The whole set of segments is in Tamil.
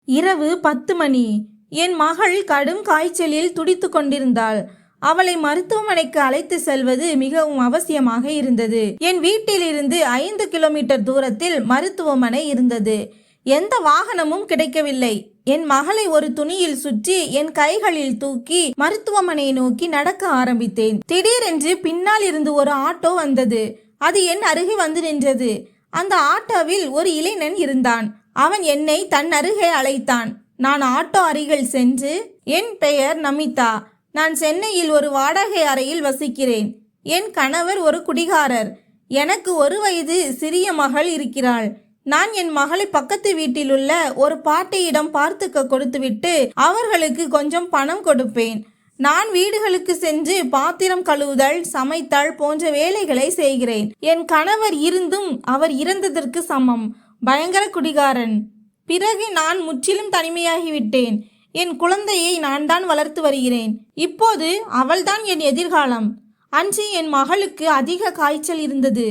இரவு 10 மணி. என் மகள் கடும் காய்ச்சலில் துடித்து கொண்டிருந்தாள். அவளை மருத்துவமனைக்கு அழைத்து செல்வது மிகவும் அவசியமாக இருந்தது. என் வீட்டிலிருந்து 5 கிலோமீட்டர் தூரத்தில் மருத்துவமனை இருந்தது. எந்த வாகனமும் கிடைக்கவில்லை. என் மகளை ஒரு துணியில் சுற்றி என் கைகளில் தூக்கி மருத்துவமனையை நோக்கி நடக்க ஆரம்பித்தேன். திடீரென்று பின்னால் இருந்து ஒரு ஆட்டோ வந்தது. அது என் அருகே வந்து நின்றது. அந்த ஆட்டோவில் ஒரு இளைஞன் இருந்தான். அவன் என்னை தன் அருகே அழைத்தான். நான் ஆட்டோ அருகில் சென்று, என் பெயர் நமிதா. நான் சென்னையில் ஒரு வாடகை அறையில் வசிக்கிறேன். என் கணவர் ஒரு குடிகாரர். எனக்கு 1 வயது சிறிய மகள் இருக்கிறாள். நான் என் மகளை பக்கத்து வீட்டிலுள்ள ஒரு பாட்டியிடம் பார்த்துக்க கொடுத்துவிட்டு அவர்களுக்கு கொஞ்சம் பணம் கொடுப்பேன். நான் வீடுகளுக்கு சென்று பாத்திரம் கழுவுதல், சமைத்தல் போன்ற வேலைகளை செய்கிறேன். என் கணவர் இருந்தும் அவர் இறந்ததற்கு சமம். பயங்கர குடிகாரன். பிறகு நான் முற்றிலும் தனிமையாகிவிட்டேன். என் குழந்தையை நான் தான் வளர்த்து வருகிறேன். இப்போது அவள்தான் என் எதிர்காலம். அன்று என் மகளுக்கு அதிக காய்ச்சல் இருந்தது.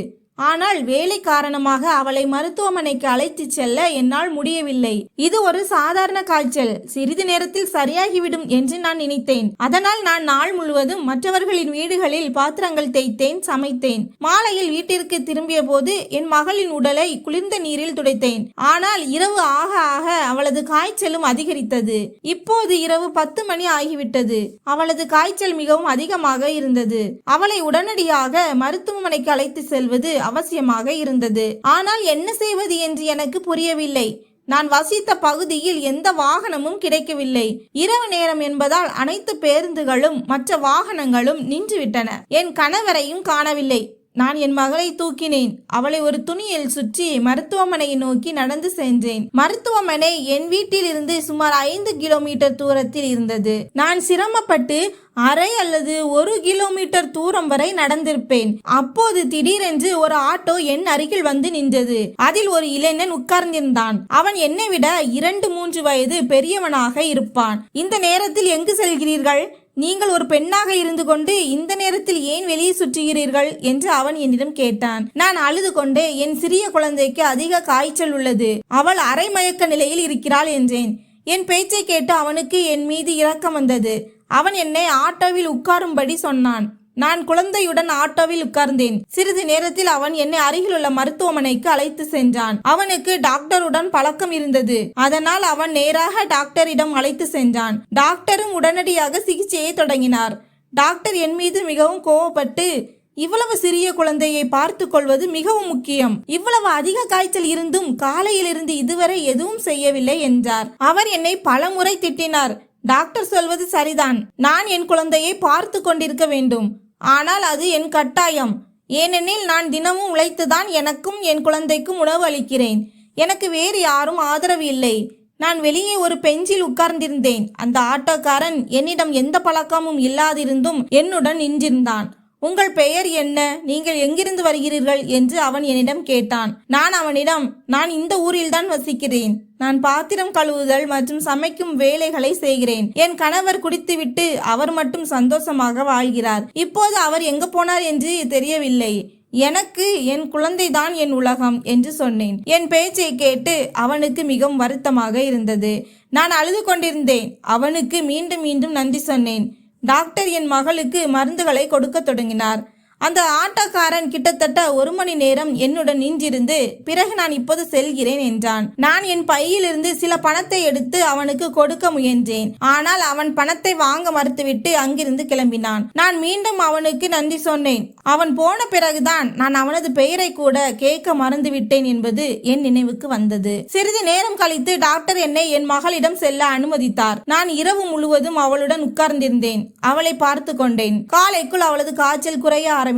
ஆனால் வேலை காரணமாக அவளை மருத்துவமனைக்கு அழைத்து செல்ல என்னால் முடியவில்லை. இது ஒரு சாதாரண காய்ச்சல், சிறிது நேரத்தில் சரியாகிவிடும் என்று நான் நினைத்தேன். அதனால் நான் நாள் முழுவதும் மற்றவர்களின் வீடுகளில் பாத்திரங்கள் தேய்த்தேன், சமைத்தேன். மாலையில் வீட்டிற்கு திரும்பிய போது என் மகளின் உடலை குளிர்ந்த நீரில் துடைத்தேன். ஆனால் இரவு ஆக ஆக அவளது காய்ச்சலும் அதிகரித்தது. இப்போது இரவு 10 மணி ஆகிவிட்டது. அவளது காய்ச்சல் மிகவும் அதிகமாக இருந்தது. அவளை உடனடியாக மருத்துவமனைக்கு அழைத்து செல்வது அவசியமாக இருந்தது. ஆனால் என்ன செய்வது என்று எனக்கு புரியவில்லை. நான் வசித்த பகுதியில் எந்த வாகனமும் கிடைக்கவில்லை. இரவு நேரம் என்பதால் அனைத்து பேருந்துகளும் மற்ற வாகனங்களும் நின்றுவிட்டன. என் கணவரையும் காணவில்லை. நான் என் மகளை தூக்கினேன். அவளை ஒரு துணியில் சுற்றி மருத்துவமனையை நோக்கி நடந்து சென்றேன். மருத்துவமனை என் வீட்டிலிருந்து சுமார் 5 கிலோமீட்டர் தூரத்தில் இருந்தது. நான் சிரமப்பட்டு அரை அல்லது 1 கிலோமீட்டர் தூரம் வரை நடந்திருப்பேன். அப்போது திடீரென்று ஒரு ஆட்டோ என் அருகில் வந்து நின்றது. அதில் ஒரு இளைஞன் உட்கார்ந்திருந்தான். அவன் என்னை விட 2-3 வயது பெரியவனாக இருப்பான். இந்த நேரத்தில் எங்கு செல்கிறீர்கள்? நீங்கள் ஒரு பெண்ணாக இருந்து கொண்டு இந்த நேரத்தில் ஏன் வெளியே சுற்றுகிறீர்கள் என்று அவன் என்னிடம் கேட்டான். நான் அழுது கொண்டே, என் சிறிய குழந்தைக்கு அதிக காய்ச்சல் உள்ளது, அவள் அரை மயக்க நிலையில் இருக்கிறாள் என்றேன். என் பேச்சை கேட்டு அவனுக்கு என் மீது இரக்கம் வந்தது. அவன் என்னை ஆட்டோவில் உட்காரும்படி சொன்னான். நான் குழந்தையுடன் ஆட்டோவில் உட்கார்ந்தேன். சிறிது நேரத்தில் அவன் என்னை அருகில் உள்ள மருத்துவமனைக்கு அழைத்து சென்றான். அவனுக்கு டாக்டருடன் பழக்கம் இருந்தது. அதனால் அவன் நேராக டாக்டரிடம் அழைத்து சென்றான். டாக்டரும் உடனடியாக சிகிச்சையை தொடங்கினார். டாக்டர் என் மீது மிகவும் கோவப்பட்டு, இவ்வளவு சிறிய குழந்தையை பார்த்து கொள்வது மிகவும் முக்கியம். இவ்வளவு அதிக காய்ச்சல் இருந்தும் காலையிலிருந்து இதுவரை எதுவும் செய்யவில்லை என்றார். அவர் என்னை பலமுறை திட்டினார். டாக்டர் சொல்வது சரிதான். நான் என் குழந்தையை பார்த்து கொண்டிருக்க வேண்டும். ஆனால் அது என் கட்டாயம். ஏனெனில் நான் தினமும் உழைத்துதான் எனக்கும் என் குழந்தைக்கும் உணவு அளிக்கிறேன். எனக்கு வேறு யாரும் ஆதரவு இல்லை. நான் வெளியே ஒரு பெஞ்சில் உட்கார்ந்திருந்தேன். அந்த ஆட்டோக்காரன் என்னிடம் எந்த பழக்கமும் இல்லாதிருந்தும் என்னுடன் நின்றிருந்தான். உங்கள் பெயர் என்ன? நீங்கள் எங்கிருந்து வருகிறீர்கள் என்று அவன் என்னிடம் கேட்டான். நான் அவனிடம், நான் இந்த ஊரில்தான் வசிக்கிறேன். நான் பாத்திரம் கழுவுதல் மற்றும் சமைக்கும் வேலைகளை செய்கிறேன். என் கணவர் குடித்துவிட்டு அவர் மட்டும் சந்தோஷமாக வாழ்கிறார். இப்போது அவர் எங்கு போனார் என்று தெரியவில்லை. எனக்கு என் குழந்தைதான் என் உலகம் என்று சொன்னேன். என் பேச்சை கேட்டு அவனுக்கு மிகவும் வருத்தமாக இருந்தது. நான் அழுது கொண்டிருந்தேன். அவனுக்கு மீண்டும் மீண்டும் நன்றி சொன்னேன். டாக்டர் என் மகளுக்கு மருந்துகளை கொடுக்க தொடங்கினார். அந்த ஆட்டோக்காரன் கிட்டத்தட்ட 1 மணி நேரம் என்னுடன் நின்றிருந்து, பிறகு நான் இப்போது செல்கிறேன் என்றான். நான் என் பையிலிருந்து சில பணத்தை எடுத்து அவனுக்கு கொடுக்க முயன்றேன். ஆனால் அவன் பணத்தை வாங்க மறுத்துவிட்டு அங்கிருந்து கிளம்பினான். நான் மீண்டும் அவனுக்கு நன்றி சொன்னேன். அவன் போன பிறகுதான் நான் அவனது பெயரை கூட கேட்க மறந்துவிட்டேன் என்பது என் நினைவுக்கு வந்தது. சிறிது நேரம் கழித்து டாக்டர் என்னை என் மகளிடம் செல்ல அனுமதித்தார். நான் இரவு முழுவதும் அவளுடன் உட்கார்ந்திருந்தேன். அவளை பார்த்து கொண்டேன். காலைக்குள் அவளது காய்ச்சல் குறைய ஆரம்பித்தது.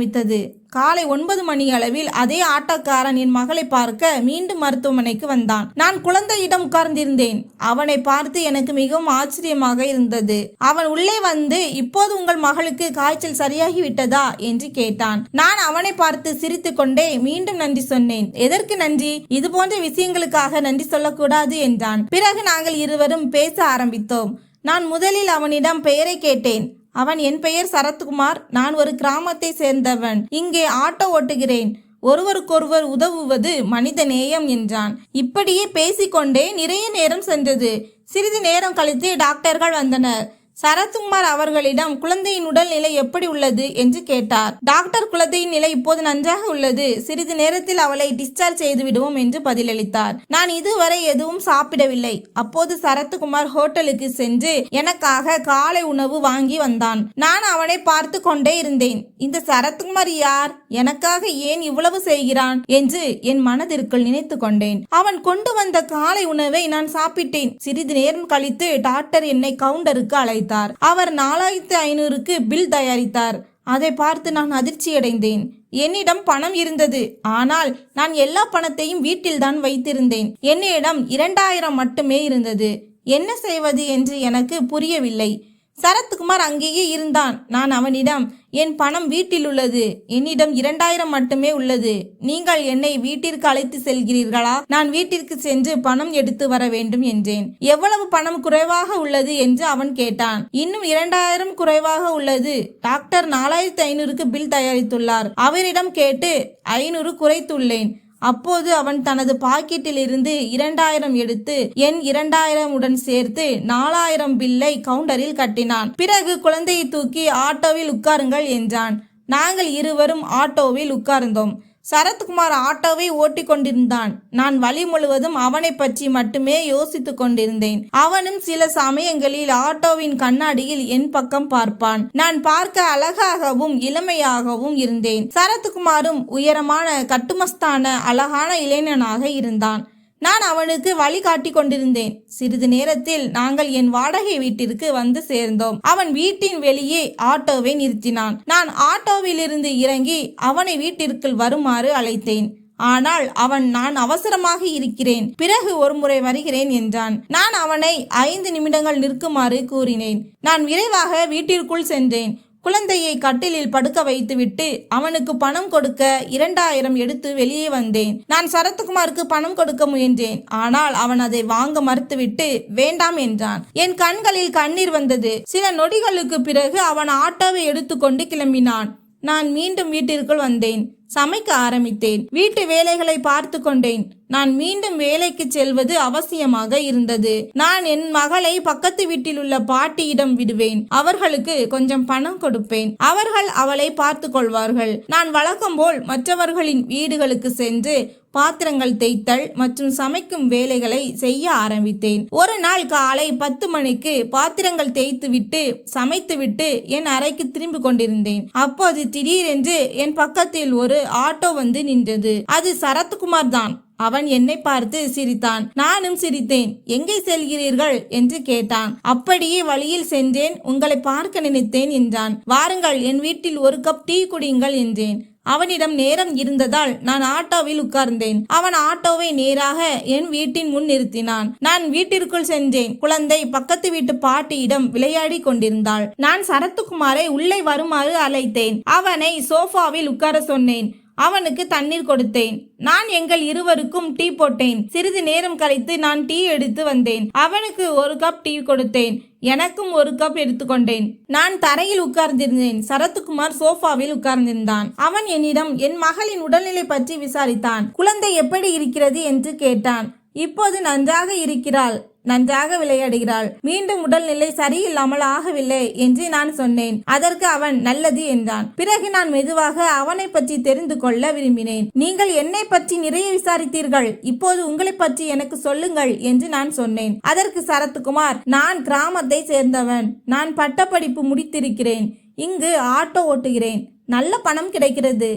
காலை 9 மணி அளவில் அதே ஆட்டோக்காரன் என் மகளை பார்க்க மீண்டும் மருத்துவமனைக்கு வந்தான். நான் குழந்தையிடம் உட்கார்ந்திருந்தேன். அவனை பார்த்து எனக்கு மிகவும் ஆச்சரியமாக இருந்தது. அவன் உள்ளே வந்து, இப்போது உங்கள் மகளுக்கு காய்ச்சல் சரியாகி விட்டதா என்று கேட்டான். நான் அவனை பார்த்து சிரித்து கொண்டே மீண்டும் நன்றி சொன்னேன். எதற்கு நன்றி? இது போன்ற விஷயங்களுக்காக நன்றி சொல்லக்கூடாது என்றான். பிறகு நாங்கள் இருவரும் பேச ஆரம்பித்தோம். நான் முதலில் அவனிடம் பெயரை கேட்டேன். அவன், என் பெயர் சரத்குமார், நான் ஒரு கிராமத்தை சேர்ந்தவன், இங்கே ஆட்டோ ஓட்டுகிறேன். ஒருவருக்கொருவர் உதவுவது மனித நேயம் என்றான். இப்படியே பேசிக்கொண்டே நிறைய நேரம் சென்றது. சிறிது நேரம் கழித்து டாக்டர்கள் வந்தனர். சரத்குமார் அவர்களிடம் குழந்தையின் உடல்நிலை எப்படி உள்ளது என்று கேட்டார். டாக்டர் குழந்தையின் நிலை இப்போது நன்றாக உள்ளது, சிறிது நேரத்தில் அவளை டிஸ்சார்ஜ் செய்து விடுவோம் என்று பதிலளித்தார். நான் இதுவரை எதுவும் சாப்பிடவில்லை. அப்போது சரத்குமார் ஹோட்டலுக்கு சென்று எனக்காக காலை உணவு வாங்கி வந்தான். நான் அவனை பார்த்து கொண்டே இருந்தேன். இந்த சரத்குமார் யார், எனக்காக ஏன் இவ்வளவு செய்கிறான் என்று என் மனதிற்குள் நினைத்து கொண்டேன். அவன் கொண்டு வந்த காலை உணவை நான் சாப்பிட்டேன். சிறிது நேரம் கழித்து டாக்டர் என்னை கவுண்டருக்கு அழைத்தார். அவர் 4500க்கு பில் தயாரித்தார். அதை பார்த்து நான் அதிர்ச்சியடைந்தேன். என்னிடம் பணம் இருந்தது, ஆனால் நான் எல்லா பணத்தையும் வீட்டில்தான் வைத்திருந்தேன். என்னிடம் 2000 மட்டுமே இருந்தது. என்ன செய்வது என்று எனக்கு புரியவில்லை. சரத்குமார் அங்கேயே இருந்தான். நான் அவனிடம், என் பணம் வீட்டில் உள்ளது, என்னிடம் 2000 மட்டுமே உள்ளது. நீங்கள் என்னை வீட்டிற்கு அழைத்து செல்கிறீர்களா? நான் வீட்டிற்கு சென்று பணம் எடுத்து வர வேண்டும் என்றேன். எவ்வளவு பணம் குறைவாக உள்ளது என்று அவன் கேட்டான். இன்னும் 2000 குறைவாக உள்ளது. டாக்டர் 4500க்கு பில் தயாரித்துள்ளார். அவரிடம் கேட்டு 500 குறைத்துள்ளேன். அப்போது அவன் தனது பாக்கெட்டில் இருந்து 2000 எடுத்து என் 2000 உடன் சேர்த்து 4000 பில்லை கவுண்டரில் கட்டினான். பிறகு குழந்தையை தூக்கி ஆட்டோவில் உட்காருங்கள் என்றான். நாங்கள் இருவரும் ஆட்டோவில் உட்கார்ந்தோம். சரத்குமார் ஆட்டோவை ஓட்டி கொண்டிருந்தான். நான் வழி முழுவதும் அவனை பற்றி மட்டுமே யோசித்து கொண்டிருந்தேன். அவனும் சில சமயங்களில் ஆட்டோவின் கண்ணாடியில் என் பக்கம் பார்ப்பான். நான் பார்க்க அழகாகவும் இளமையாகவும் இருந்தேன். சரத்குமாரும் உயரமான கட்டுமஸ்தான அழகான இளைஞனாக இருந்தான். நான் அவனுக்கு வழி காட்டி கொண்டிருந்தேன். சிறிது நேரத்தில் நாங்கள் என் வாடகை வீட்டிற்கு வந்து சேர்ந்தோம். அவன் வீட்டின் வெளியே ஆட்டோவை நிறுத்தினான். நான் ஆட்டோவிலிருந்து இறங்கி அவனை வீட்டிற்குள் வருமாறு அழைத்தேன். ஆனால் அவன், நான் அவசரமாக இருக்கிறேன், பிறகு ஒருமுறை வருகிறேன் என்றான். நான் அவனை 5 நிமிடங்கள் நிற்குமாறு கூறினேன். நான் விரைவாக வீட்டிற்குள் சென்றேன். குழந்தையை கட்டிலில் படுக்க வைத்துவிட்டு அவனுக்கு பணம் கொடுக்க 2000 எடுத்து வெளியே வந்தேன். நான் சரத்குமாருக்கு பணம் கொடுக்க முயன்றேன். ஆனால் அவன் அதை வாங்க மறுத்துவிட்டு வேண்டாம் என்றான். என் கண்களில் கண்ணீர் வந்தது. சில நொடிகளுக்கு பிறகு அவன் ஆட்டோவை எடுத்துக்கொண்டு கிளம்பினான். நான் மீண்டும் வீட்டிற்குள் வந்தேன். சமைக்க ஆரம்பித்தேன். வீட்டு வேலைகளை பார்த்து கொண்டேன். நான் மீண்டும் வேலைக்கு செல்வது அவசியமாக இருந்தது. நான் என் மகளை பக்கத்து வீட்டில் உள்ள பாட்டியிடம் விடுவேன். அவர்களுக்கு கொஞ்சம் பணம் கொடுப்பேன். அவர்கள் அவளை பார்த்து கொள்வார்கள். நான் வழக்கம் போல் மற்றவர்களின் வீடுகளுக்கு சென்று பாத்திரங்கள் தேய்த்தல் மற்றும் சமைக்கும் வேலைகளை செய்ய ஆரம்பித்தேன். ஒரு நாள் காலை 10 மணிக்கு பாத்திரங்கள் தேய்த்துவிட்டு சமைத்துவிட்டு என் அறைக்கு திரும்பி கொண்டிருந்தேன். அப்போது திடீரென்று என் பக்கத்தில் ஒரு ஆட்டோ வந்து நின்றது. அது சரத்குமார் தான். அவன் என்னை பார்த்து சிரித்தான். நானும் சிரித்தேன். எங்கே செல்கிறீர்கள் என்று கேட்டான். அப்படியே வழியில் சென்றேன், உங்களை பார்க்க நினைத்தேன் என்றான். வாருங்கள், என் வீட்டில் ஒரு கப் டீ குடியுங்கள் என்றேன். அவனிடம் நேரம் இருந்ததால் நான் ஆட்டோவில் உட்கார்ந்தேன். அவன் ஆட்டோவை நேராக என் வீட்டின் முன் நிறுத்தினான். நான் வீட்டிற்குள் சென்றேன். குழந்தை பக்கத்து வீட்டு பாட்டியிடம் விளையாடி கொண்டிருந்தாள். நான் சரத்குமாரை உள்ளே வருமாறு அழைத்தேன். அவனை சோஃபாவில் உட்கார சொன்னேன். அவனுக்கு தண்ணீர் கொடுத்தேன். நான் எங்கள் இருவருக்கும் டீ போட்டேன். சிறிது நேரம் கழித்து நான் டீ எடுத்து வந்தேன். அவனுக்கு ஒரு கப் டீ கொடுத்தேன். எனக்கும் ஒரு கப் எடுத்துக்கொண்டேன். நான் தரையில் உட்கார்ந்திருந்தேன். சரத்குமார் சோஃபாவில் உட்கார்ந்திருந்தான். அவன் என்னிடம் என் மகளின் உடல்நிலை பற்றி விசாரித்தான். குழந்தை எப்படி இருக்கிறது என்று கேட்டான். இப்போது நன்றாக இருக்கிறாள், நன்றாக விளையாடுகிறாள். மீண்டும் உடல்நிலை சரியில்லாமல் ஆகவில்லை என்று நான் சொன்னேன். அதற்கு அவன் நல்லது என்றான். பிறகு நான் மெதுவாக அவனை பற்றி தெரிந்து கொள்ள விரும்பினேன். நீங்கள் என்னை பற்றி நிறைய விசாரித்தீர்கள், இப்போது உங்களை பற்றி எனக்கு சொல்லுங்கள் என்று நான் சொன்னேன். அதற்கு சரத்குமார், நான் கிராமத்தை சேர்ந்தவன். நான் பட்டப்படிப்பு முடித்திருக்கிறேன். இங்கு ஆட்டோ ஓட்டுகிறேன். நல்ல பணம் கிடைக்கிறது.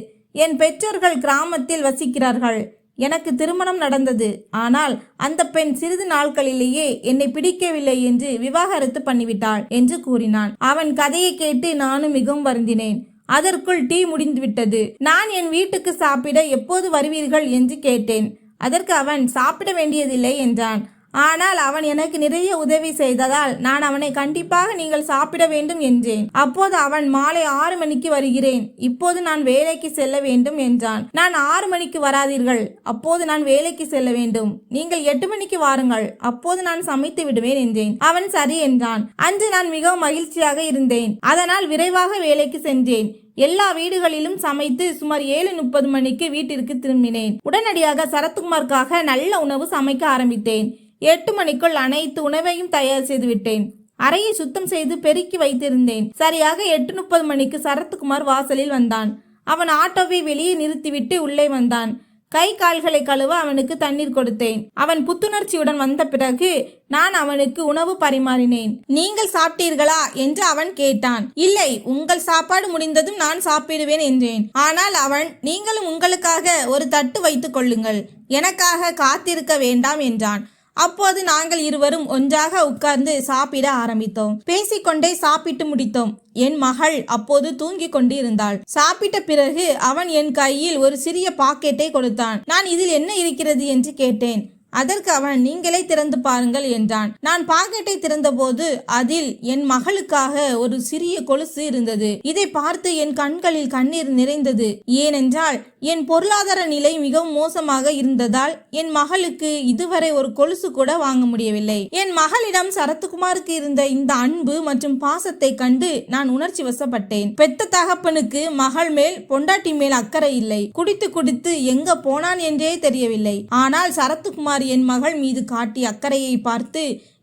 என் பெற்றோர்கள் கிராமத்தில் வசிக்கிறார்கள். எனக்கு திருமணம் நடந்தது. ஆனால் அந்த பெண் சிறிது நாட்களிலேயே என்னை பிடிக்கவில்லை என்று விவாகரத்து பண்ணிவிட்டாள் என்று கூறினான். அவன் கதையை கேட்டு நானும் மிகவும் வருந்தினேன். அதற்குள் டீ முடிந்துவிட்டது. நான் என் வீட்டுக்கு சாப்பிட எப்போது வருவீர்கள் என்று கேட்டேன். அதற்கு அவன் சாப்பிட வேண்டியதில்லை என்றான். ஆனால் அவன் எனக்கு நிறைய உதவி செய்ததால் நான் அவனை கண்டிப்பாக நீங்கள் சாப்பிட வேண்டும் என்றேன். அப்போது அவன் மாலை 6 மணிக்கு வருகிறேன், இப்போது நான் வேலைக்கு செல்ல வேண்டும் என்றான். நான் 6 மணிக்கு வராதீர்கள், அப்போது நான் வேலைக்கு செல்ல வேண்டும். நீங்கள் 8 மணிக்கு வாருங்கள், அப்போது நான் சமைத்து விடுவேன் என்றேன். அவன் சரி என்றான். அன்று நான் மிகவும் மகிழ்ச்சியாக இருந்தேன். அதனால் விரைவாக வேலைக்கு சென்றேன். எல்லா வீடுகளிலும் சமைத்து சுமார் 7:30 மணிக்கு வீட்டிற்கு திரும்பினேன். உடனடியாக சரத்குமாருக்காக நல்ல உணவு சமைக்க ஆரம்பித்தேன். 8 மணிக்குள் அனைத்து உணவையும் தயார் செய்து விட்டேன். அறையை சுத்தம் செய்து பெருக்கி வைத்திருந்தேன். சரியாக 8:30 மணிக்கு சரத்குமார் வாசலில் வந்தான். அவன் ஆட்டோவை வெளியே நிறுத்திவிட்டு உள்ளே வந்தான். கை கால்களை கழுவ அவனுக்கு தண்ணீர் கொடுத்தேன். அவன் புத்துணர்ச்சியுடன் வந்த பிறகு நான் அவனுக்கு உணவு பரிமாறினேன். நீங்கள் சாப்பிட்டீர்களா என்று அவன் கேட்டான். இல்லை, உங்கள் சாப்பாடு முடிந்ததும் நான் சாப்பிடுவேன் என்றேன். ஆனால் அவன், நீங்களும் உங்களுக்காக ஒரு தட்டு வைத்துக் கொள்ளுங்கள், எனக்காக காத்திருக்க வேண்டாம் என்றான். அப்போது நாங்கள் இருவரும் ஒன்றாக உட்கார்ந்து சாப்பிட ஆரம்பித்தோம். பேசிக்கொண்டே சாப்பிட்டு முடித்தோம். என் மகள் அப்போது தூங்கி கொண்டிருந்தாள். சாப்பிட்ட பிறகு அவன் என் கையில் ஒரு சிறிய பாக்கெட்டை கொடுத்தான். நான் இதில் என்ன இருக்கிறது என்று கேட்டேன். அதற்கு அவன், நீங்களே திறந்து பாருங்கள் என்றான். நான் பாக்கெட்டை திறந்தபோது அதில் என் மகளுக்காக ஒரு சிறிய கொலுசு இருந்தது. இதை பார்த்து என் கண்களில் கண்ணீர் நிறைந்தது. ஏனென்றால் என் பொருளாதார நிலை மிகவும் மோசமாக இருந்ததால் என் மகளுக்கு இதுவரை ஒரு கொலுசு கூட வாங்க முடியவில்லை. என் மகளிடம் சரத்குமாருக்கு இருந்த இந்த அன்பு மற்றும் பாசத்தை கண்டு நான் உணர்ச்சி வசப்பட்டேன். பெத்த தகப்பனுக்கு மகள் மேல் பொண்டாட்டி மேல் அக்கறை இல்லை. குடித்து குடித்து எங்க போனான் என்றே தெரியவில்லை. ஆனால் சரத்குமார் என் மகள் மீது காட்டிய அக்கறையை பார்த்து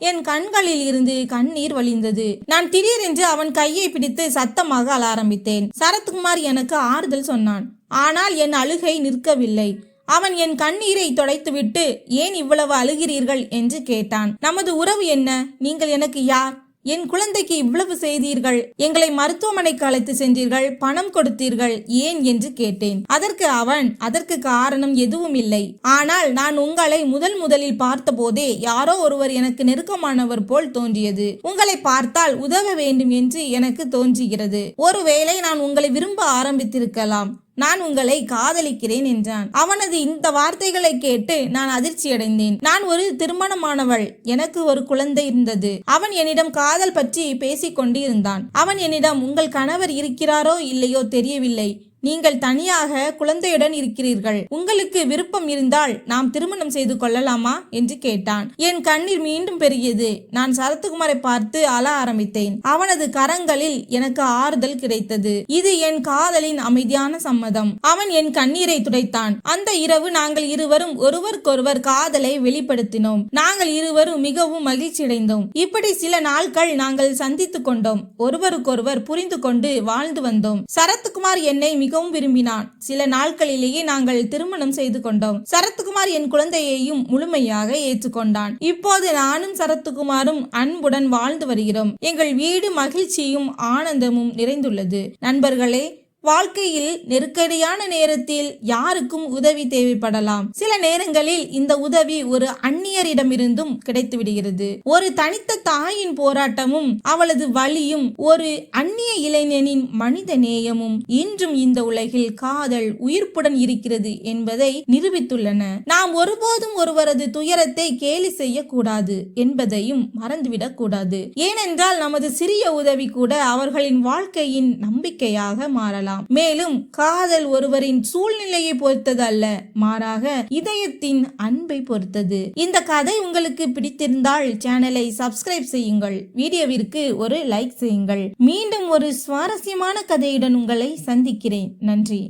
என் கண்களில் இருந்து கண்ணீர் வழிந்தது. நான் திடீரென்று அவன் கையை பிடித்து சத்தமாக அழ ஆரம்பித்தேன். சரத்குமார் எனக்கு ஆறுதல் சொன்னான். ஆனால் என் அழுகை நிற்கவில்லை. அவன் என் கண்ணீரை துடைத்துவிட்டு, ஏன் இவ்வளவு அழுகிறீர்கள் என்று கேட்டான். நமது உறவு என்ன? நீங்கள் எனக்கு யார்? என் குழந்தைக்கு இவ்வளவு செய்தீர்கள், எங்களை மருத்துவமனைக்கு அழைத்து சென்றீர்கள், பணம் கொடுத்தீர்கள், ஏன் என்று கேட்டேன். அதற்கு அவன், அதற்கு காரணம் எதுவும் இல்லை. ஆனால் நான் உங்களை முதலில் பார்த்த போதே யாரோ ஒருவர் எனக்கு நெருக்கமானவர் போல் தோன்றியது. உங்களை பார்த்தால் உதவ வேண்டும் என்று எனக்கு தோன்றுகிறது. ஒருவேளை நான் உங்களை விரும்ப ஆரம்பித்திருக்கலாம். நான் உங்களை காதலிக்கிறேன் என்றான். அவனது இந்த வார்த்தைகளை கேட்டு நான் அதிர்ச்சி அடைந்தேன். நான் ஒரு திருமணமானவள், எனக்கு ஒரு குழந்தை இருந்தது. அவன் என்னிடம் காதல் பற்றி பேசிக் கொண்டு இருந்தான். அவன் என்னிடம், உங்கள் கணவர் இருக்கிறாரோ இல்லையோ தெரியவில்லை, நீங்கள் தனியாக குழந்தையுடன் இருக்கிறீர்கள், உங்களுக்கு விருப்பம் இருந்தால் நாம் திருமணம் செய்து கொள்ளலாமா என்று கேட்டான். என் கண்ணீர் மீண்டும் பெருகியது. நான் சரத்குமாரை பார்த்து அழ ஆரம்பித்தேன். அவனது கரங்களில் எனக்கு ஆறுதல் கிடைத்தது. இது என் காதலின் அமைதியான சம்மதம். அவன் என் கண்ணீரை துடைத்தான். அந்த இரவு நாங்கள் இருவரும் ஒருவருக்கொருவர் காதலை வெளிப்படுத்தினோம். நாங்கள் இருவரும் மிகவும் மகிழ்ச்சி அடைந்தோம். இப்படி சில நாட்கள் நாங்கள் சந்தித்துக் கொண்டோம். ஒருவருக்கொருவர் புரிந்து கொண்டு வாழ்ந்து வந்தோம். சரத்குமார் என்னை மிகவும் விரும்பினான். சில நாட்களிலேயே நாங்கள் திருமணம் செய்து கொண்டோம். சரத்குமார் என் குழந்தையையும் முழுமையாக ஏற்றுக்கொண்டான். இப்போது நானும் சரத்குமாரும் அன்புடன் வாழ்ந்து வருகிறோம். எங்கள் வீடு மகிழ்ச்சியும் ஆனந்தமும் நிறைந்துள்ளது. நண்பர்களே, வாழ்க்கையில் நெருக்கடியான நேரத்தில் யாருக்கும் உதவி தேவைப்படலாம். சில நேரங்களில் இந்த உதவி ஒரு அந்நியரிடமிருந்தும் கிடைத்து விடுகிறது. ஒரு தனித்த தாயின் போராட்டமும் அவளது வலியும் ஒரு அந்நிய இளைஞனின் மனித நேயமும் இன்றும் இந்த உலகில் காதல் உயிர்ப்புடன் இருக்கிறது என்பதை நிரூபித்துள்ளன. நாம் ஒருபோதும் ஒருவரது துயரத்தை கேலி செய்யக்கூடாது என்பதையும் மறந்துவிடக் கூடாது. ஏனென்றால் நமது சிறிய உதவி கூட அவர்களின் வாழ்க்கையின் நம்பிக்கையாக மாறலாம். மேலும் காதல் ஒருவரின் சூழ்நிலையை பொறுத்தது அல்ல, மாறாக இதயத்தின் அன்பை பொறுத்தது. இந்த கதை உங்களுக்கு பிடித்திருந்தால் சேனலை சப்ஸ்கிரைப் செய்யுங்கள், வீடியோவிற்கு ஒரு லைக் செய்யுங்கள். மீண்டும் ஒரு சுவாரஸ்யமான கதையுடன் உங்களை சந்திக்கிறேன். நன்றி.